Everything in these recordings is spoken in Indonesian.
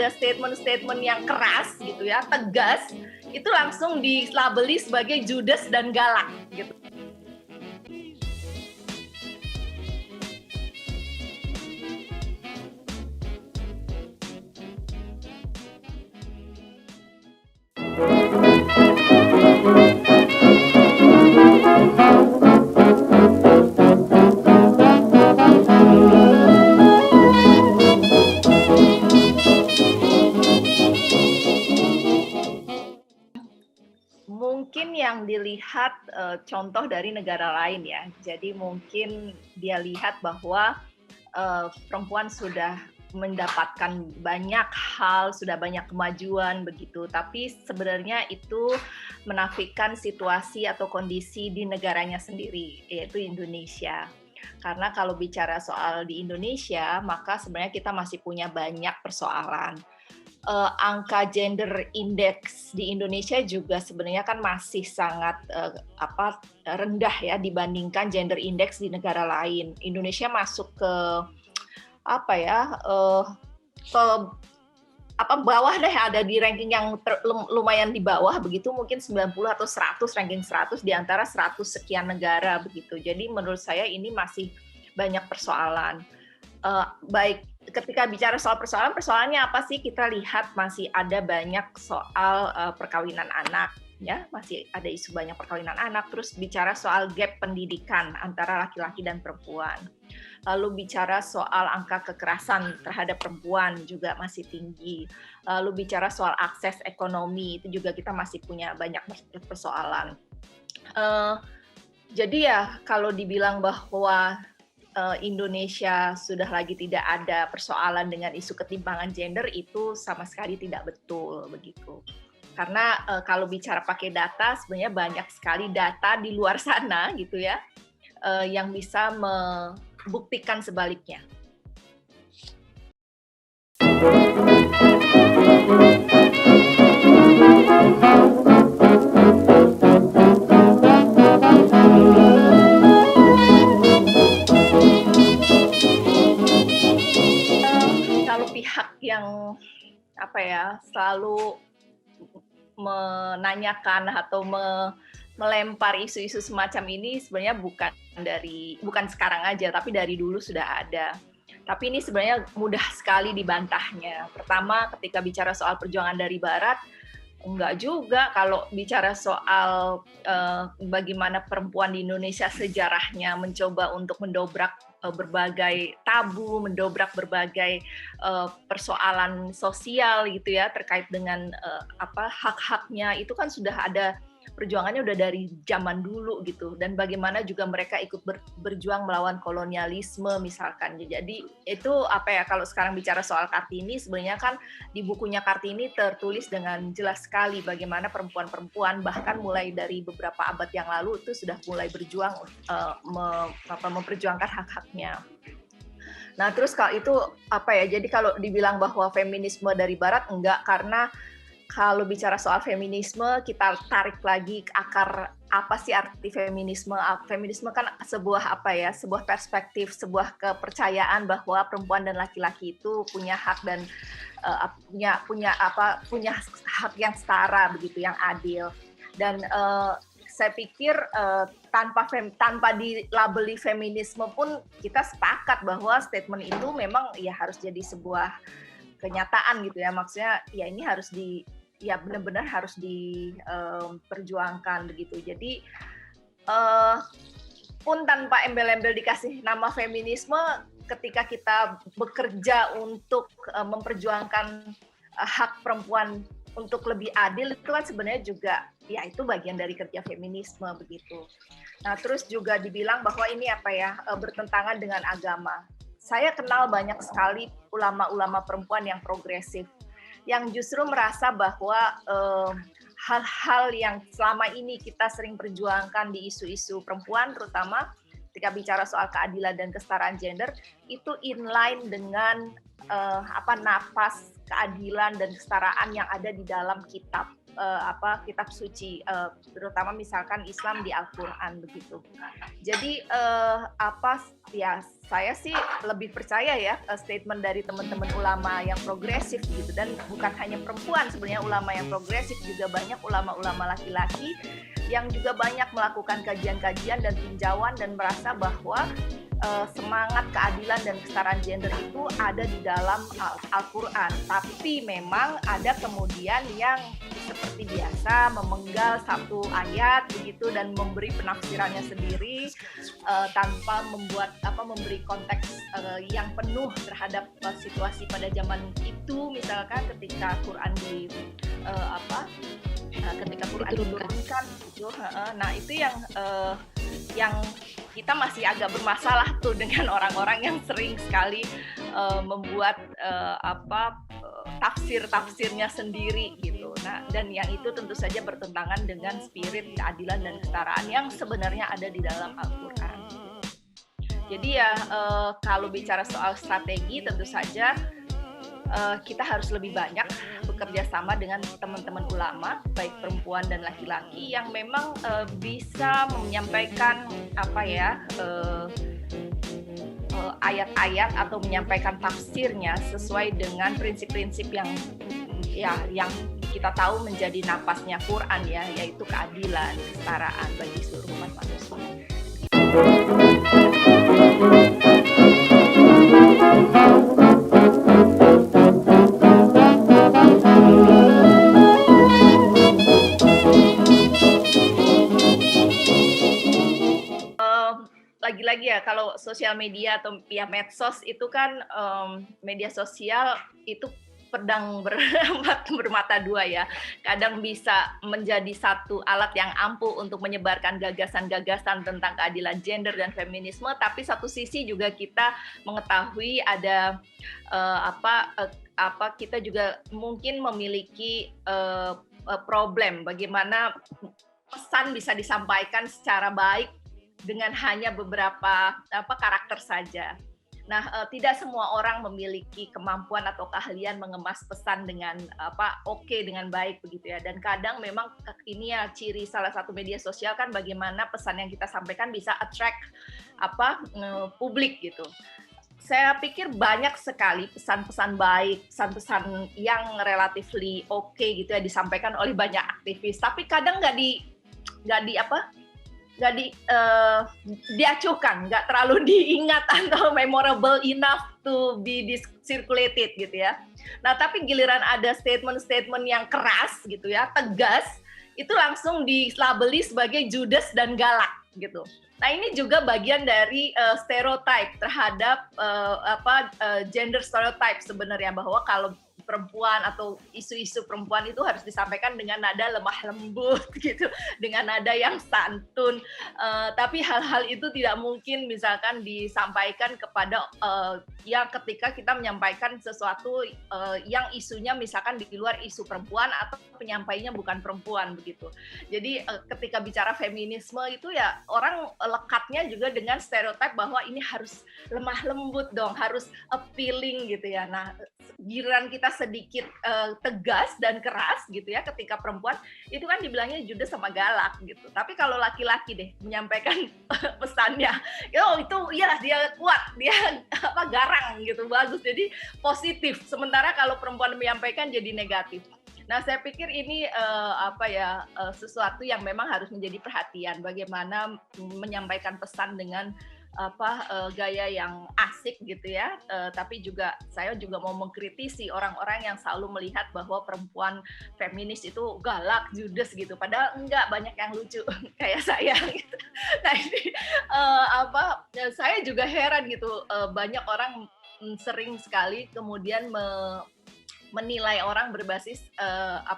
ada statement-statement yang keras gitu ya, tegas, itu langsung dilabeli sebagai judes dan galak gitu. Mungkin yang dilihat contoh dari negara lain ya. Jadi mungkin dia lihat bahwa perempuan sudah mendapatkan banyak hal, sudah banyak kemajuan begitu. Tapi sebenarnya itu menafikan situasi atau kondisi di negaranya sendiri, yaitu Indonesia. Karena kalau bicara soal di Indonesia, maka sebenarnya kita masih punya banyak persoalan. Angka gender index di Indonesia juga sebenarnya kan masih sangat rendah ya dibandingkan gender index di negara lain. Indonesia masuk ke bawah deh, ada di ranking yang lumayan di bawah begitu, mungkin 90 atau 100, ranking 100 di antara 100 sekian negara begitu. Jadi menurut saya ini masih banyak persoalan. Baik ketika bicara soal persoalannya apa sih? Kita lihat masih ada banyak soal perkawinan anak, ya, masih ada isu banyak perkawinan anak. Terus bicara soal gap pendidikan antara laki-laki dan perempuan. Lalu bicara soal angka kekerasan terhadap perempuan juga masih tinggi. Lalu bicara soal akses ekonomi, itu juga kita masih punya banyak persoalan. Jadi ya kalau dibilang bahwa Indonesia sudah lagi tidak ada persoalan dengan isu ketimpangan gender, itu sama sekali tidak betul begitu. Karena kalau bicara pakai data, sebenarnya banyak sekali data di luar sana gitu ya, yang bisa membuktikan sebaliknya. Pihak yang selalu menanyakan atau melempar isu-isu semacam ini sebenarnya bukan sekarang aja, tapi dari dulu sudah ada. Tapi ini sebenarnya mudah sekali dibantahnya. Pertama, ketika bicara soal perjuangan dari Barat, enggak juga. Kalau bicara soal bagaimana perempuan di Indonesia sejarahnya mencoba untuk mendobrak berbagai tabu, mendobrak berbagai persoalan sosial gitu ya terkait dengan hak-haknya, itu kan sudah ada perjuangannya udah dari zaman dulu gitu, dan bagaimana juga mereka ikut berjuang melawan kolonialisme misalkan. Jadi itu kalau sekarang bicara soal Kartini, sebenarnya kan di bukunya Kartini tertulis dengan jelas sekali bagaimana perempuan-perempuan bahkan mulai dari beberapa abad yang lalu itu sudah mulai berjuang memperjuangkan hak-haknya. Nah terus kalau itu jadi kalau dibilang bahwa feminisme dari Barat, enggak, karena kalau bicara soal feminisme, kita tarik lagi ke akar apa sih arti feminisme. Feminisme kan sebuah sebuah perspektif, sebuah kepercayaan bahwa perempuan dan laki-laki itu punya hak dan punya hak yang setara begitu, yang adil. Dan saya pikir tanpa dilabeli feminisme pun kita sepakat bahwa statement itu memang ya harus jadi sebuah kenyataan gitu ya. Maksudnya ya ini harus benar-benar harus diperjuangkan begitu. Jadi pun tanpa embel-embel dikasih nama feminisme, ketika kita bekerja untuk memperjuangkan hak perempuan untuk lebih adil, itu kan sebenarnya juga ya itu bagian dari kerja feminisme begitu. Nah terus juga dibilang bahwa ini bertentangan dengan agama. Saya kenal banyak sekali ulama-ulama perempuan yang progresif, yang justru merasa bahwa hal-hal yang selama ini kita sering perjuangkan di isu-isu perempuan, terutama ketika bicara soal keadilan dan kesetaraan gender, itu inline dengan nafas keadilan dan kesetaraan yang ada di dalam kitab suci, terutama misalkan Islam di Al-Quran begitu. Jadi saya sih lebih percaya ya statement dari teman-teman ulama yang progresif gitu, dan bukan hanya perempuan, sebenarnya ulama yang progresif juga banyak ulama-ulama laki-laki yang juga banyak melakukan kajian-kajian dan tinjauan dan merasa bahwa semangat keadilan dan kesetaraan gender itu ada di dalam Al-Quran. Tapi memang ada kemudian yang seperti biasa memenggal satu ayat begitu dan memberi penafsirannya sendiri tanpa memberi konteks yang penuh terhadap situasi pada zaman itu, misalkan ketika Quran ketika Quran diturunkan gitu. Nah, itu yang kita masih agak bermasalah tuh dengan orang-orang yang sering sekali membuat tafsir-tafsirnya sendiri gitu. Nah, dan yang itu tentu saja bertentangan dengan spirit keadilan dan kesetaraan yang sebenarnya ada di dalam Al-Quran. Jadi ya kalau bicara soal strategi, tentu saja kita harus lebih banyak bekerja sama dengan teman-teman ulama, baik perempuan dan laki-laki, yang memang bisa menyampaikan ayat-ayat atau menyampaikan tafsirnya sesuai dengan prinsip-prinsip yang kita tahu menjadi napasnya Quran ya, yaitu keadilan, kesetaraan bagi seluruh umat manusia. Lagi-lagi ya, kalau sosial media atau ya medsos itu kan media sosial itu pedang bermata dua ya. Kadang bisa menjadi satu alat yang ampuh untuk menyebarkan gagasan-gagasan tentang keadilan gender dan feminisme, tapi satu sisi juga kita mengetahui ada kita juga mungkin memiliki problem bagaimana pesan bisa disampaikan secara baik dengan hanya beberapa karakter saja. Nah, tidak semua orang memiliki kemampuan atau keahlian mengemas pesan dengan dengan baik begitu ya. Dan kadang memang ini ya ciri salah satu media sosial kan, bagaimana pesan yang kita sampaikan bisa attract publik gitu. Saya pikir banyak sekali pesan-pesan baik, pesan-pesan yang relatively oke gitu ya disampaikan oleh banyak aktivis. Tapi kadang nggak diacuhkan, nggak terlalu diingat atau memorable enough to be circulated gitu ya. Nah, tapi giliran ada statement-statement yang keras gitu ya, tegas, itu langsung dilabeli sebagai judes dan galak gitu. Nah, ini juga bagian dari stereotype terhadap gender stereotype sebenarnya, bahwa kalau perempuan atau isu-isu perempuan itu harus disampaikan dengan nada lemah lembut gitu, dengan nada yang santun. Tapi hal-hal itu tidak mungkin misalkan disampaikan kepada ketika kita menyampaikan sesuatu yang isunya misalkan di luar isu perempuan atau penyampainya bukan perempuan begitu. Jadi ketika bicara feminisme itu ya orang lekatnya juga dengan stereotip bahwa ini harus lemah lembut dong, harus appealing gitu ya. Nah, giliran kita sedikit tegas dan keras gitu ya ketika perempuan, itu kan dibilangnya judes sama galak gitu. Tapi kalau laki-laki deh menyampaikan pesannya, itu ya dia kuat, dia garang gitu, bagus, jadi positif. Sementara kalau perempuan menyampaikan jadi negatif. Nah, saya pikir ini sesuatu yang memang harus menjadi perhatian, bagaimana menyampaikan pesan dengan gaya yang asik gitu ya, tapi juga saya juga mau mengkritisi orang-orang yang selalu melihat bahwa perempuan feminis itu galak, judes gitu, padahal enggak, banyak yang lucu kayak saya gitu. Nah, ini saya juga heran gitu, banyak orang sering sekali kemudian menilai orang berbasis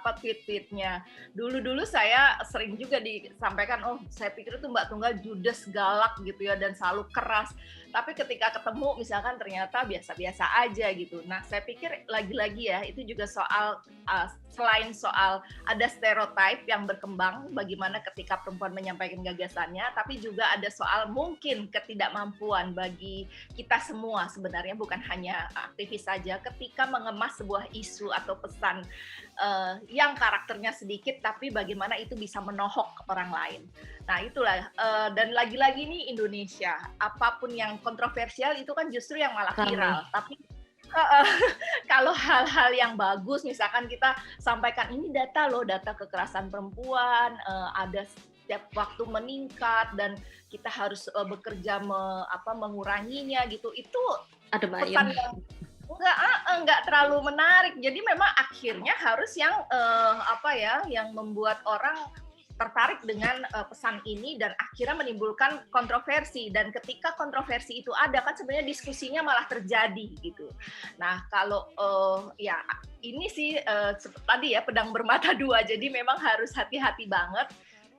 tweet-tweetnya. Dulu saya sering juga disampaikan, saya pikir itu Mbak Tunggal judes, galak gitu ya, dan selalu keras. Tapi ketika ketemu misalkan ternyata biasa-biasa aja gitu. Nah, saya pikir lagi-lagi ya, itu juga soal selain soal ada stereotip yang berkembang bagaimana ketika perempuan menyampaikan gagasannya, tapi juga ada soal mungkin ketidakmampuan bagi kita semua sebenarnya, bukan hanya aktivis saja, ketika mengemas sebuah isu atau pesan yang karakternya sedikit tapi bagaimana itu bisa menohok orang lain. Nah itulah, dan lagi-lagi nih Indonesia, apapun yang kontroversial itu kan justru yang malah viral. Tapi kalau hal-hal yang bagus, misalkan kita sampaikan ini data loh, data kekerasan perempuan, ada setiap waktu meningkat dan kita harus bekerja menguranginya gitu. Itu ada pesan yang enggak terlalu menarik. Jadi memang akhirnya harus yang yang membuat orang tertarik dengan pesan ini dan akhirnya menimbulkan kontroversi, dan ketika kontroversi itu ada kan sebenarnya diskusinya malah terjadi gitu. Nah kalau ya ini sih tadi ya pedang bermata dua, jadi memang harus hati-hati banget,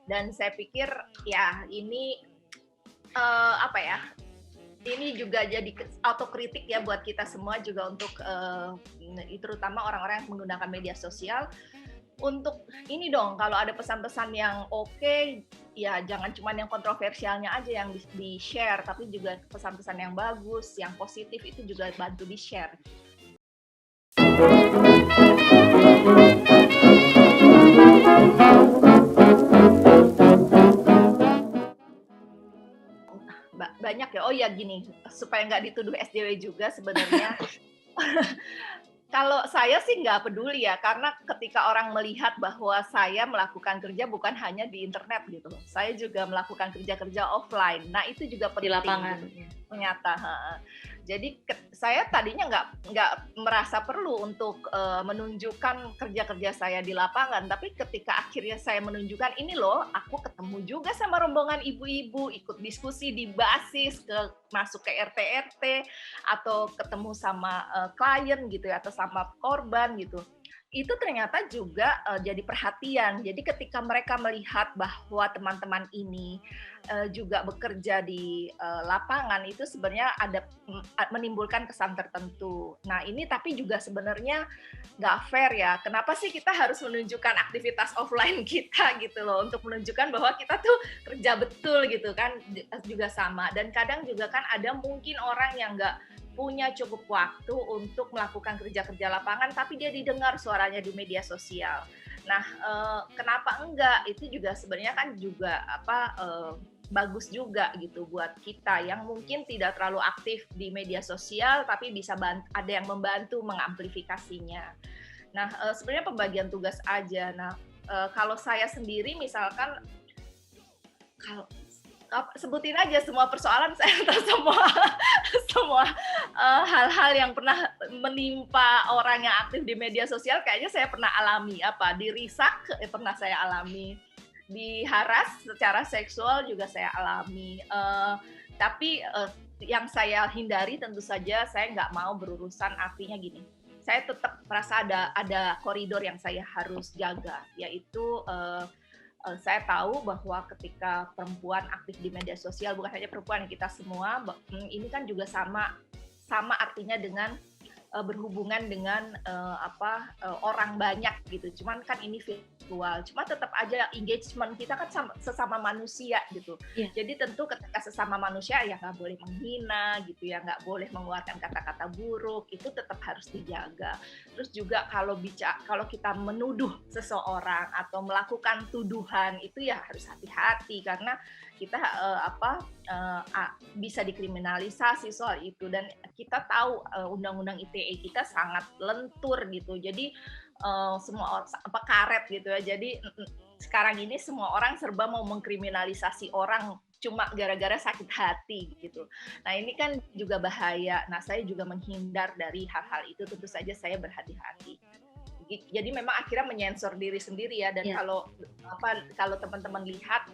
dan saya pikir ya ini ini juga jadi autokritik ya buat kita semua juga untuk terutama orang-orang yang menggunakan media sosial. Untuk ini dong, kalau ada pesan-pesan yang oke, ya jangan cuma yang kontroversialnya aja yang di-share, tapi juga pesan-pesan yang bagus, yang positif itu juga bantu di-share. Banyak ya, oh ya gini, supaya nggak dituduh SJW juga sebenarnya. Kalau saya sih nggak peduli ya, karena ketika orang melihat bahwa saya melakukan kerja bukan hanya di internet gitu, saya juga melakukan kerja-kerja offline. Nah itu juga penting. Di lapangan. Ternyata. Jadi saya tadinya nggak merasa perlu untuk menunjukkan kerja-kerja saya di lapangan, tapi ketika akhirnya saya menunjukkan ini loh, aku ketemu juga sama rombongan ibu-ibu, ikut diskusi di basis, masuk ke RT-RT, atau ketemu sama klien gitu ya, atau sama korban gitu. Itu ternyata juga jadi perhatian. Jadi ketika mereka melihat bahwa teman-teman ini juga bekerja di lapangan, itu sebenarnya ada menimbulkan kesan tertentu. Nah ini tapi juga sebenarnya nggak fair ya. Kenapa sih kita harus menunjukkan aktivitas offline kita gitu loh, untuk menunjukkan bahwa kita tuh kerja betul gitu kan, juga sama. Dan kadang juga kan ada mungkin orang yang nggak punya cukup waktu untuk melakukan kerja-kerja lapangan, tapi dia didengar suaranya di media sosial. Nah, kenapa enggak? Itu juga sebenarnya kan juga bagus juga gitu buat kita yang mungkin tidak terlalu aktif di media sosial, tapi bisa ada yang membantu mengamplifikasinya. Nah, sebenarnya pembagian tugas aja. Nah, kalau saya sendiri misalkan, kalau sebutin aja semua persoalan saya atau semua hal-hal yang pernah menimpa orang yang aktif di media sosial, kayaknya saya pernah alami. Dirisak pernah saya alami, diharas secara seksual juga saya alami. Tapi yang saya hindari tentu saja saya nggak mau berurusan, artinya gini, saya tetap merasa ada koridor yang saya harus jaga, yaitu saya tahu bahwa ketika perempuan aktif di media sosial, bukan hanya perempuan, kita semua, ini kan juga sama artinya dengan berhubungan dengan orang banyak gitu. Cuman kan ini virtual, cuma tetap aja engagement kita kan sesama manusia gitu. Yeah. Jadi tentu ketika sesama manusia ya nggak boleh menghina gitu ya, nggak boleh mengeluarkan kata-kata buruk, itu tetap harus dijaga. Terus juga kalau kita menuduh seseorang atau melakukan tuduhan itu ya harus hati-hati, karena kita bisa dikriminalisasi soal itu, dan kita tahu undang-undang ITE kita sangat lentur gitu. Jadi semua karet gitu ya. Jadi sekarang ini semua orang serba mau mengkriminalisasi orang cuma gara-gara sakit hati gitu. Nah ini kan juga bahaya. Nah saya juga menghindar dari hal-hal itu. Tentu saja saya berhati-hati. Jadi memang akhirnya menyensor diri sendiri ya. Dan kalau teman-teman lihat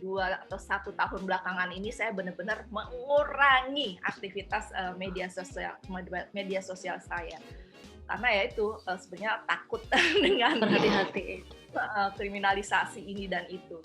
2 atau 1 tahun belakangan ini saya benar-benar mengurangi aktivitas media sosial saya, karena ya itu sebenarnya takut dengan berhati-hati kriminalisasi ini dan itu.